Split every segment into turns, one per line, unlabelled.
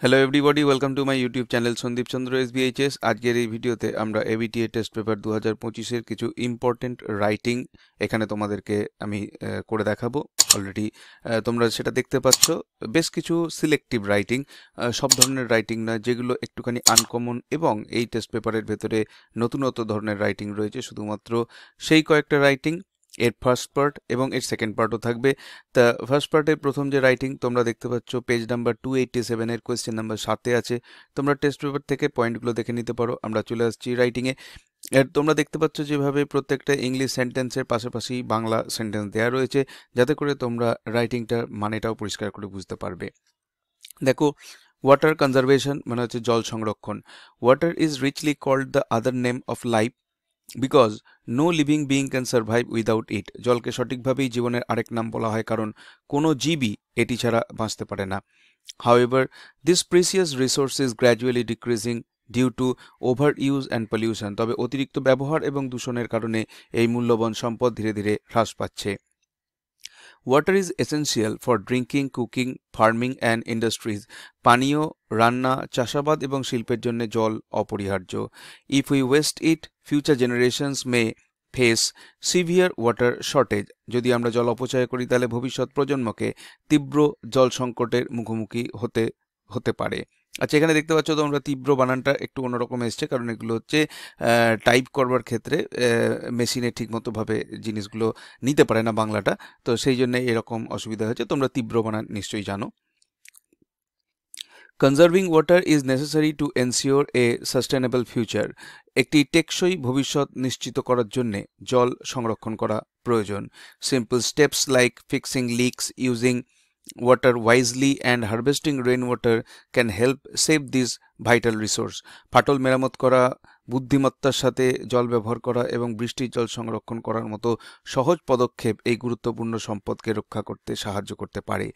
Hello everybody, welcome to my YouTube channel Sandeep Chandra SBHS. আজকের এই ভিডিওতে আমরা এবিটিএ টেস্ট পেপার 2025-এর কিছু ইম্পর্টেন্ট রাইটিং এখানে তোমাদেরকে আমি করে দেখাবো। অলরেডি তোমরা সেটা দেখতে পাচ্ছ। বেশ কিছু সিলেক্টিভ রাইটিং, সব ধরনের রাইটিং নয়, যেগুলো একটুখানি আনকমন এবং এই টেস্ট পেপারের ভেতরে নতুনত্ব ধরনের রাইটিং রয়েছে, শুধুমাত্র সেই কয়েকটা রাইটিং। এর ফার্স্ট পার্ট এবং এর সেকেন্ড পার্টও থাকবে। তা ফার্স্ট পার্টের প্রথম যে রাইটিং তোমরা দেখতে পাচ্ছ, পেজ নাম্বার 287 এর কোয়েশ্চেন নাম্বার 7-এ আছে। তোমরা টেস্ট পেপার থেকে পয়েন্টগুলো দেখে নিতে পারো। আমরা চলে আসছি রাইটিংয়ে। এর তোমরা দেখতে পাচ্ছ যেভাবে প্রত্যেকটা ইংলিশ সেন্টেন্সের পাশাপাশি বাংলা সেন্টেন্স দেওয়া রয়েছে, যাতে করে তোমরা রাইটিংটার মানেটাও পরিষ্কার করে বুঝতে পারবে। দেখো, ওয়াটার কনজারভেশন মানে হচ্ছে জল সংরক্ষণ। Water is richly called the other name of life because no living being can survive without it. জলকে সঠিকভাবেই জীবনের আরেক নাম বলা হয়, কারণ কোনো জীবই এটি ছাড়া বাঁচতে পারে না। However, this precious resource is gradually decreasing due to overuse and pollution. তবে অতিরিক্ত ব্যবহার এবং দূষণের কারণে এই মূল্যবান সম্পদ ধীরে ধীরে হ্রাস পাচ্ছে। Water is essential for drinking, cooking, farming and industries. পানীয়, রান্না, চাষাবাদ এবং শিল্পের জন্য জল অপরিহার্য। If we West it, future generations May face severe water shortage. যদি আমরা জল অপচয় করি, তাহলে ভবিষ্যৎ প্রজন্মকে তীব্র জল সংকটের মুখোমুখি হতে পারে। আচ্ছা, এখানে দেখতে পাচ্ছ তোমরা তীব্র বানানটা একটু অন্যরকম এসছে, কারণ এগুলো হচ্ছে টাইপ করবার ক্ষেত্রে মেশিনে ঠিকমতোভাবে জিনিসগুলো নিতে পারে না বাংলাটা, তো সেই জন্য এরকম অসুবিধা হয়েছে। তোমরা তীব্র বানান নিশ্চয়ই জানো। Conserving water is necessary to ensure a sustainable future. একটি টেকসই ভবিষ্যৎ নিশ্চিত করার জন্য জল সংরক্ষণ করা প্রয়োজন। Simple steps like fixing leaks, using water wisely and harvesting rainwater can help save this vital resource. ফাটল মেরামত করা, বুদ্ধিমত্তার সাথে জল ব্যবহার করা এবং বৃষ্টির জল সংরক্ষণ করার মতো সহজ পদক্ষেপ এই গুরুত্বপূর্ণ সম্পদকে রক্ষা করতে সাহায্য করতে পারে।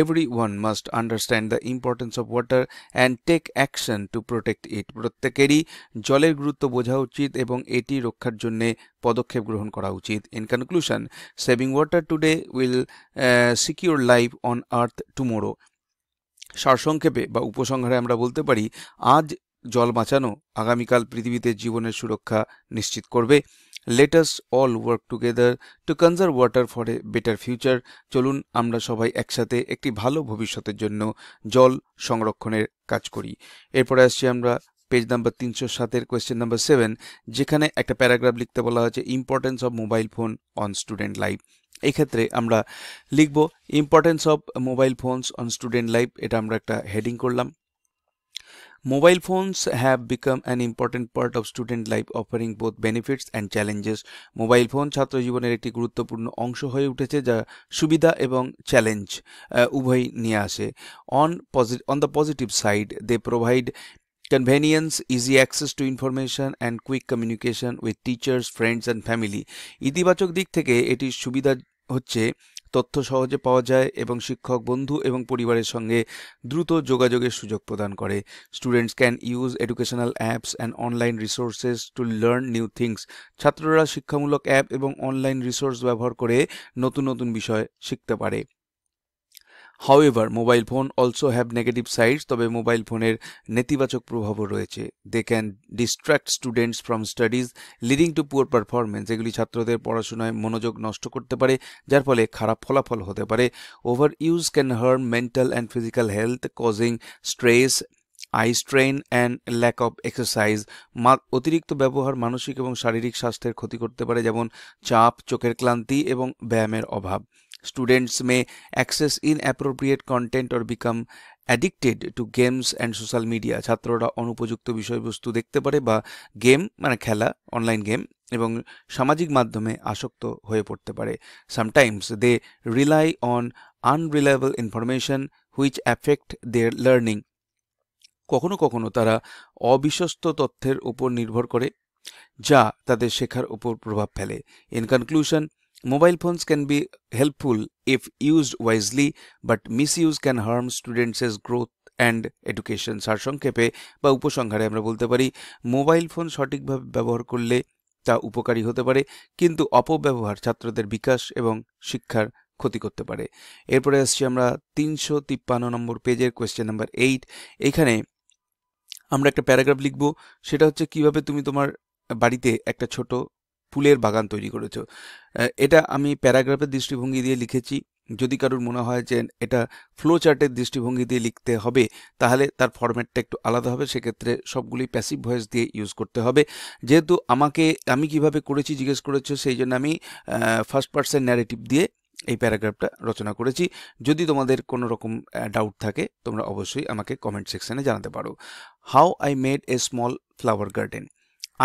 Everyone must understand the importance of water and take action to protect it. প্রত্যেকেরই জলের গুরুত্ব বোঝা উচিত এবং এটি রক্ষার জন্য পদক্ষেপ গ্রহণ করা উচিত। In conclusion, saving water today will secure life on earth tomorrow. সারসংক্ষেপে বা উপসংহারে আমরা বলতে পারি, আজ জল বাঁচানো আগামীকাল পৃথিবীতে জীবনের সুরক্ষা নিশ্চিত করবে। Let us all work together to conserve water for a better future. চলুন আমরা সবাই একসাথে একটি ভালো ভবিষ্যতের জন্য জল সংরক্ষণের কাজ করি। এরপরে আসছি আমরা পেজ নাম্বার 307-এর কোয়েশ্চেন নাম্বার 7, যেখানে একটা প্যারাগ্রাফ লিখতে বলা হয়েছে importance of mobile phone on student life. এই ক্ষেত্রে আমরা লিখব importance of mobile phones on student life. এটা আমরা একটা হেডিং করলাম। Mobile phones have become an important part of student life, offering both benefits and challenges. Mobile phone ছাত্র জীবনের একটি গুরুত্বপূর্ণ অংশ হয়ে উঠেছে, যা সুবিধা এবং চ্যালেঞ্জ উভয় নিয়ে আসে। On the positive side, they provide convenience, easy access to information and quick communication with teachers, friends and family. ইতিবাচক দিক থেকে এটির সুবিধা হচ্ছে তথ্য সহজে পাওয়া যায় এবং শিক্ষক, বন্ধু এবং পরিবারের সঙ্গে দ্রুত যোগাযোগের সুযোগ প্রদান করে। Students can use educational apps and online resources to learn new things. ছাত্ররা শিক্ষামূলক অ্যাপ এবং অনলাইন রিসোর্স ব্যবহার করে নতুন নতুন বিষয় শিখতে পারে। However, mobile phone also have negative sides. তবে মোবাইল ফোনের নেতিবাচক প্রভাবও রয়েছে। They can distract students from studies, leading to poor performance. এগুলি ছাত্রদের পড়াশোনায় মনোযোগ নষ্ট করতে পারে, যার ফলে খারাপ ফলাফল হতে পারে। Overuse can harm mental and physical health, causing stress, eye strain and lack of exercise. অতিরিক্ত ব্যবহার মানসিক এবং শারীরিক স্বাস্থ্যের ক্ষতি করতে পারে, যেমন চাপ, চোখের ক্লান্তি এবং ব্যায়ামের অভাব। Students may access inappropriate content or become addicted to games and social media. ছাত্ররা অনুপযুক্ত বিষয়বস্তু দেখতে পারে বা গেম মানে খেলা, অনলাইন গেম এবং সামাজিক মাধ্যমে আসক্ত হয়ে পড়তে পারে। Sometimes they rely on unreliable information which affect their learning. কখনো কখনো তারা অবিশ্বস্ত তথ্যের উপর নির্ভর করে, যা তাদের শেখার উপর প্রভাব ফেলে। In conclusion, mobile phones can be helpful if used wisely, but misuse can harm students' growth and education. সারসংক্ষেপে বা উপসংহারে আমরা বলতে পারি, মোবাইল ফোন সঠিকভাবে ব্যবহার করলে তা উপকারী হতে পারে, কিন্তু অপব্যবহার ছাত্রদের বিকাশ এবং শিক্ষার ক্ষতি করতে পারে। এরপরে আসছি আমরা 353 নম্বর পেজের কোয়েশ্চেন নাম্বার 8। এইখানে আমরা একটা প্যারাগ্রাফ লিখব, সেটা হচ্ছে কিভাবে তুমি তোমার বাড়িতে একটা ছোট ফুলের বাগান তৈরি করেছো। এটা আমি প্যারাগ্রাফের দৃষ্টিভঙ্গি দিয়ে লিখেছি। যদি কারোর মনে হয় যে এটা ফ্লো চার্টের দৃষ্টিভঙ্গি দিয়ে লিখতে হবে, তাহলে তার ফরম্যাটটা একটু আলাদা হবে, সেক্ষেত্রে সবগুলি প্যাসিভ ভয়েস দিয়ে ইউজ করতে হবে। যেহেতু আমি কিভাবে করেছি জিজ্ঞেস করেছো, সেই জন্য আমি ফার্স্ট পার্সন ন্যারেটিভ দিয়ে এই প্যারাগ্রাফটা রচনা করেছি। যদি তোমাদের কোনো রকম ডাউট থাকে, তোমরা অবশ্যই আমাকে কমেন্ট সেকশনে জানাতে পারো। How I made a small flower garden.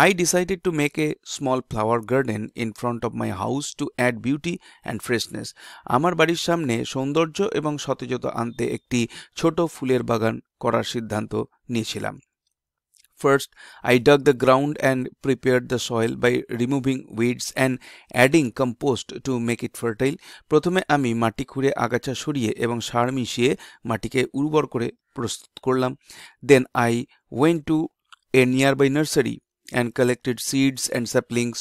I decided to make a small flower garden in front of my house to add beauty and freshness. আমার বাড়ির সামনে সৌন্দর্য এবং সতেজতা আনতে একটি ছোট ফুলের বাগান করার সিদ্ধান্ত নিয়েছিলাম। First, I dug the ground and prepared the soil by removing weeds and adding compost to make it fertile. প্রথমে আমি মাটি খুঁড়ে আগাছা সরিয়ে এবং সার মিশিয়ে মাটিকে উর্বর করে প্রস্তুত করলাম। Then I went to a nearby nursery and collected seeds and saplings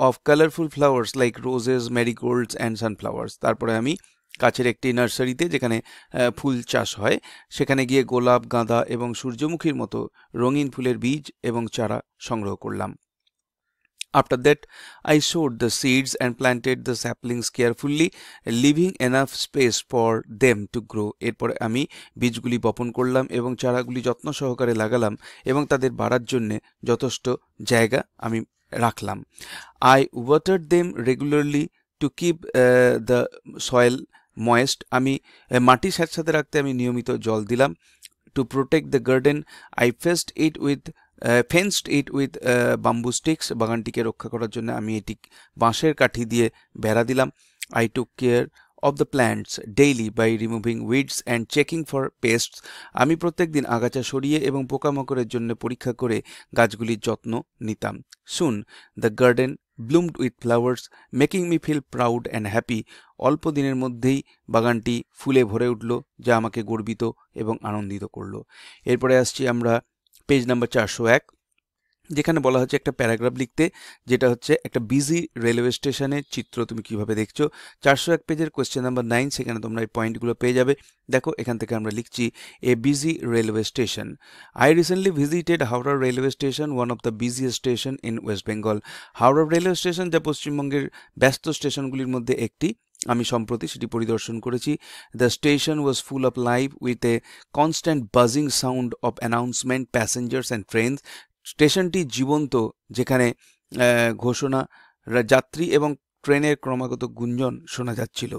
of colorful flowers like roses, marigolds and sunflowers. তারপরে আমি কাছের একটি নার্সারিতে, যেখানে ফুল চাষ হয়, সেখানে গিয়ে গোলাপ, গাঁদা এবং সূর্যমুখীর মতো রঙিন ফুলের বীজ এবং চারা সংগ্রহ করলাম। After that, I sowed the seeds and planted the saplings carefully, leaving enough space for them to grow. এরপর আমি বীজগুলি বপন করলাম এবং চারাগুলি যত্ন সহকারে লাগালাম এবং তাদের বাড়ার জন্য যথেষ্ট জায়গা আমি রাখলাম। I watered them regularly to keep the soil moist. আমি মাটি স্যাঁতস্যাঁতে রাখতে আমি নিয়মিত জল দিলাম। To protect the garden, I fenced it with bamboo sticks. বাগানটিকে রক্ষা করার জন্য আমি এটি বাঁশের কাঠি দিয়ে বেড়া দিলাম। I took care of the plants daily by removing weeds and checking for pests. আমি প্রত্যেকদিন আগাছা সরিয়ে এবং পোকামাকড়ের জন্য পরীক্ষা করে গাছগুলির যত্ন নিতাম। Soon the garden bloomed with flowers, making me feel proud and happy. অল্প দিনের মধ্যেই বাগানটি ফুলে ভরে উঠল, যা আমাকে গর্বিত এবং আনন্দিত করলো। এরপরে আসছি আমরা পেজ নাম্বার 401, যেখানে বলা হচ্ছে একটা প্যারাগ্রাফ লিখতে, যেটা হচ্ছে একটা বিজি রেলওয়ে স্টেশনের চিত্র তুমি কিভাবে দেখছো। 401 পেজের কোয়েশ্চেন নাম্বার 9, সেখানে তোমরা এই পয়েন্টগুলো পেয়ে যাবে। দেখো, এখান থেকে আমরা লিখছি a busy railway station. I recently visited Howrah railway station, one of the busiest station in West Bengal. Howrah railway station, যা পশ্চিমবঙ্গের ব্যস্ত স্টেশনগুলির মধ্যে একটি, আমি সম্প্রতি সেটি পরিদর্শন করেছি। The station was full of life with a constant বাজিং sound of announcement, passengers and trains. স্টেশনটি জীবন্ত, যেখানে ঘোষণা, যাত্রী এবং ট্রেনের ক্রমাগত গুঞ্জন শোনা যাচ্ছিল।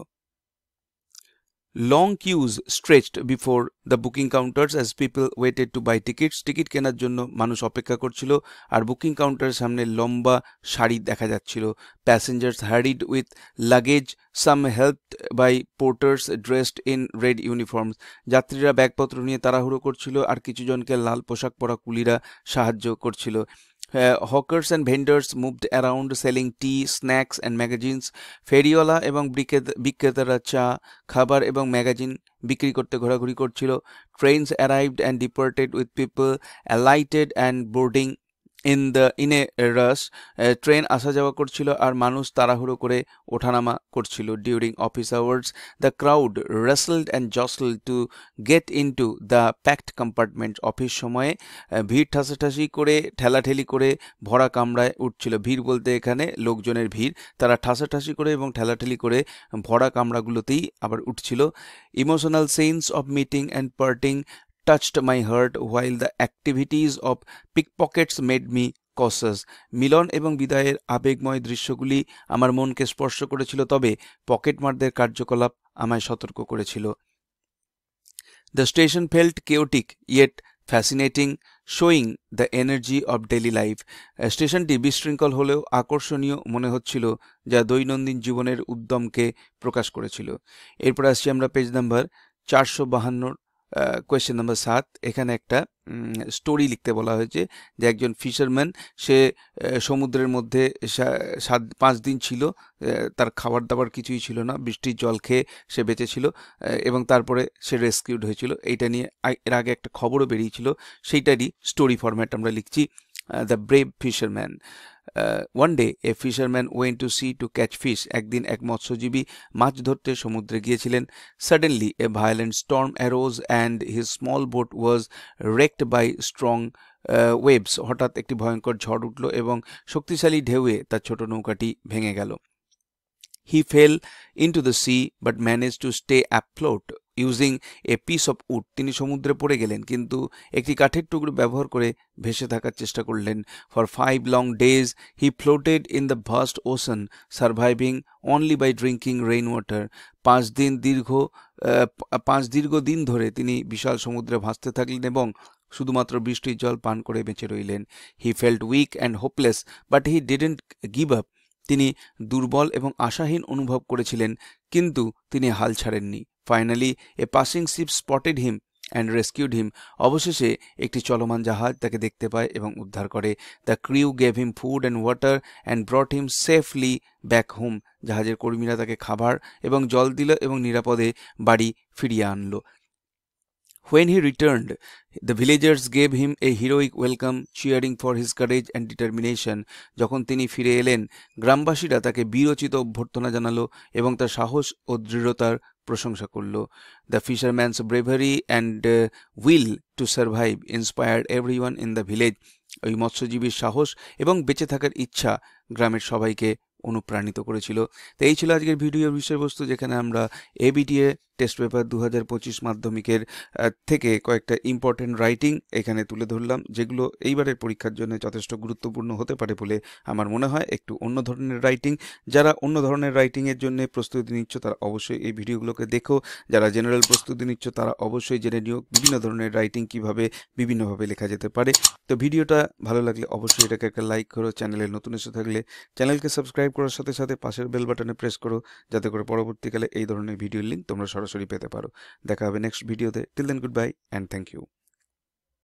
Long queues stretched before the booking counters as people waited to buy tickets. Ticket কেনার জন্য মানুষ অপেক্ষা করছিল আর বুকিং কাউন্টারের সামনে লম্বা সারি দেখা যাচ্ছিল। Passengers hurried with luggage, some helped by porters dressed in red uniforms. যাত্রীরা ব্যাগপত্র নিয়ে তাড়াহুড়ো করছিল আর কিছু জনকে লাল পোশাক পরা কুলিরা সাহায্য করছিল। Hawkers and vendors moved around selling tea, snacks and magazines. ফেরিওয়ালা এবং বিক্রেতারা চা, খাবার এবং ম্যাগাজিন বিক্রি করতে ঘোরাঘুরি করছিল। Trains arrived and departed with people alighted and boarding in a rush. Train আসা যাওয়া করছিল আর মানুষ তাড়াহুড়ো করে ওঠানামা করছিল। During office hours, the crowd wrestled and jostled to get into the packed compartment. Office সময়ে ভিড় ঠাসাঠাসি করে, ঠেলাঠেলি করে ভরা কামরায় উঠছিল। ভিড় বলতে এখানে লোকজনের ভিড়, তারা ঠাসাঠাসি করে এবং ঠেলাঠেলি করে ভরা কামরাগুলোতেই আবার উঠছিল। Emotional scenes of meeting and parting touched my heart, while the activities of pickpockets made me cautious. মিলন এবং বিদায়ের আবেগময় দৃশ্যগুলি আমার মনকে স্পর্শ করেছিল, তবে পকেটমারদের কার্যকলাপ আমায় সতর্ক করেছিল। The station felt chaotic yet fascinating, showing the energy of daily life. স্টেশনটি বিশৃঙ্খল হলেও আকর্ষণীয় মনে হচ্ছিল, যা দৈনন্দিন জীবনের উদ্যমকে প্রকাশ করেছিল। এরপর আসছি আমরা পেজ নাম্বার 452, কোয়েশ্চেন নাম্বার 7। এখানে একটা স্টোরি লিখতে বলা হয়েছে যে একজন ফিশারম্যান, সে সমুদ্রের মধ্যে 5 দিন ছিল, তার খাবার দাবার কিছুই ছিল না, বৃষ্টির জল খেয়ে সে বেঁচেছিল এবং তারপরে সে রেস্কিউড হয়েছিল। এইটা নিয়ে এর আগে একটা খবরও বেরিয়েছিল, সেইটারই স্টোরি ফরম্যাট আমরা লিখছি, the brave fisherman. One day a fisherman went to sea to catch fish. একদিন এক মৎস্যজীবী মাছ ধরতে সমুদ্রে গিয়েছিলেন. Suddenly a violent storm arose and his small boat was wrecked by strong waves. হঠাৎ একটি ভয়ঙ্কর ঝড় উঠল এবং শক্তিশালী ঢেউয়ে তার ছোট নৌকাটি ভেঙে গেল. He fell into the sea but managed to stay afloat using a piece of wood. তিনি সমুদ্রে পড়ে গেলেন কিন্তু একটি কাঠের টুকরো ব্যবহার করে ভেসে থাকার চেষ্টা করলেন. For 5 long days he floated in the vast ocean, surviving only by drinking rainwater. 5 দীর্ঘ দিন ধরে তিনি বিশাল সমুদ্রে ভাসতে থাকলেন এবং শুধুমাত্র বৃষ্টির জল পান করে বেঁচে রইলেন. He felt weak and hopeless, but he didn't give up. তিনি দুর্বল এবং আশাহীন অনুভব করেছিলেন কিন্তু তিনি হাল ছাড়েননি. Finally, a passing ship spotted him and rescued him. অবশেষে একটি চলমান জাহাজ তাকে দেখতে পায় এবং উদ্ধার করে. The crew gave him food and water and brought him safely back home. জাহাজের কর্মীরা তাকে খাবার এবং জল দিল এবং নিরাপদে বাড়ি ফিরিয়ে আনলো. When he returned, the villagers gave him a heroic welcome, cheering for his courage and determination. যখন তিনি ফিরে এলেন, গ্রামবাসীরা তাকে বীরোচিত অভ্যর্থনা জানালো এবং তার সাহস ও দৃঢ়তার প্রশংসা করলো. The fisherman's bravery and will to survive inspired everyone in the village. ওই মৎস্যজীবীর সাহস এবং বেঁচে থাকার ইচ্ছা গ্রামের সবাইকে অনুপ্রাণিত করেছিল. তো এই ছিল আজকের ভিডিওর বিষয়বস্তু, যেখানে আমরা এবিটিএ টেস্ট পেপার 2025 মাধ্যমিকের থেকে কয়েকটা ইম্পর্টেন্ট রাইটিং এখানে তুলে ধরলাম, যেগুলো এইবারের পরীক্ষার জন্য যথেষ্ট গুরুত্বপূর্ণ হতে পারে বলে আমার মনে হয়. একটু অন্য ধরনের রাইটিং, যারা অন্য ধরনের রাইটিংয়ের জন্য প্রস্তুতি নিচ্ছ তারা অবশ্যই এই ভিডিওগুলোকে দেখো. যারা জেনারেল প্রস্তুতি নিচ্ছ তারা অবশ্যই জেনে নিও বিভিন্ন ধরনের রাইটিং কিভাবে বিভিন্নভাবে লেখা যেতে পারে. তো ভিডিওটা ভালো লাগলে অবশ্যই এটাকে একটা লাইক করো. চ্যানেলে নতুন এসে থাকলে চ্যানেলকে সাবস্ক্রাইব করার সাথে সাথে পাশের বেল বাটনে প্রেস করো, যাতে করে পরবর্তীকালে এই ধরনের ভিডিওর লিঙ্ক তোমরা সরাসরি পেতে পারো. দেখা হবে নেক্সট ভিডিওতে. Till then, good bye and thank you.